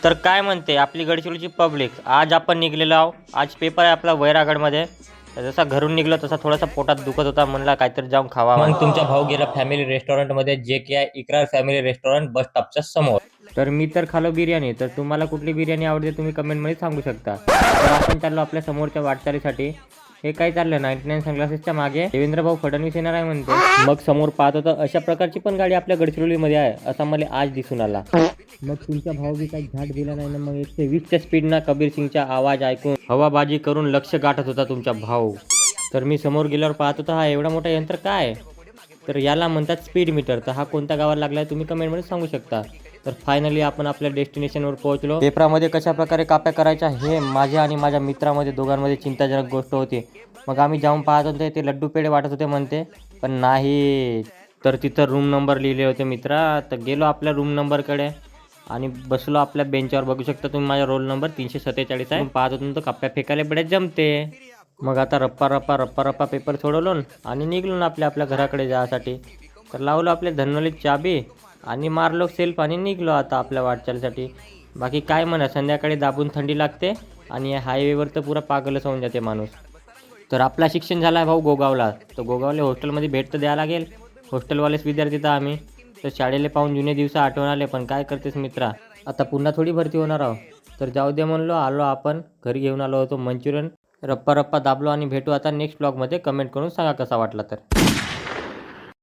तर काय म्हणते आपली गडचिरोलीची पब्लिक, आज आपण निघलेलो आहो. आज पेपर आहे आपला वैरागडमध्ये. तर जसा घरून निघलो तसा थोडासा पोटात दुखत होता, म्हणला काहीतरी जाऊन खावा. मग तुमचा भाऊ गेला फॅमिली रेस्टॉरंटमध्ये, जे की आहे इकरार फॅमिली रेस्टॉरंट बस स्टॉपच्या समोर. तर मी तर खालो बिर्याणी. तर तुम्हाला कुठली बिर्याणी आवडते तुम्ही कमेंटमध्ये सांगू शकता. तर आपण चाललो आपल्या समोरच्या वाटचालीसाठी. हे काय चाललं 99 सनग्लासेसच्या मागे देवेंद्र भाऊ फडणवीस येणार आहे म्हणते. मग समोर पाहत होतं अशा प्रकारची पण गाडी आपल्या गडचिरोलीमध्ये आहे असा मला आज दिसून आला. मग तुमच्या भाऊ बी काही झाड दिला नाही ना. मग 120च्या स्पीडनं कबीर सिंगचा आवाज ऐकून हवाबाजी करून लक्ष गाठत होता तुमचा भाऊ. तर मी समोर गेल्यावर पाहत होता हा एवढा मोठा यंत्र काय. तर याला म्हणतात स्पीड मीटर. तर हा कोणत्या गावाला लागला आहे तुम्ही कमेंटमध्ये सांगू शकता. तर फायनली आपण आपल्या डेस्टिनेशनवर पोहोचलो. पेपरामध्ये कशा प्रकारे काप्या करायच्या हे माझ्या आणि माझ्या मित्रामध्ये दोघांमध्ये चिंताजनक गोष्ट होती. मग आम्ही जाऊन पाहत होते ते लड्डू पेढे वाटत होते म्हणते, पण नाही. तर तिथं रूम नंबर लिहिले होते मित्रा. तर गेलो आपल्या रूम नंबरकडे आणि बसलो आपल्या बेंचवर. बघू शकता तुम्ही माझा रोल नंबर 347 आहे. पाहत होतो तर कप्प्या फेकायला बड्याच जमते. मग आता रप्पा रप्पा रप्पा रप्पा पेपर सोडवलो आणि निघलो ना आपल्या आपल्या घराकडे जायसाठी. तर लावलो आपल्या धनवली चाबी आणि मारलो सेल्फ आणि निघलो आता आपल्या वाटचालीसाठी. बाकी काय म्हणा, संध्याकाळी दाबून थंडी लागते आणि या हायवेवर तर पुरा पागलच होऊन जाते माणूस. तर आपला शिक्षण झालं आहे भाऊ गोगावला. तर गोगावले हॉस्टेलमध्ये भेट तर द्यायला लागेल. हॉस्टेलवालेच विद्यार्थी तर आम्ही. तर शाळेला पाहून जुने दिवस आठवण आले, पण काय करतेस मित्रा, आता पुन्हा थोडी भरती होणार आहो. तर जाऊ दे म्हणलो. आलो आपण घरी, घेऊन आलो होतो मंचुरियन. रप्पा रप्पा दाबलो आणि भेटू आता नेक्स्ट ब्लॉगमध्ये. कमेंट करून सांगा कसा वाटला तर.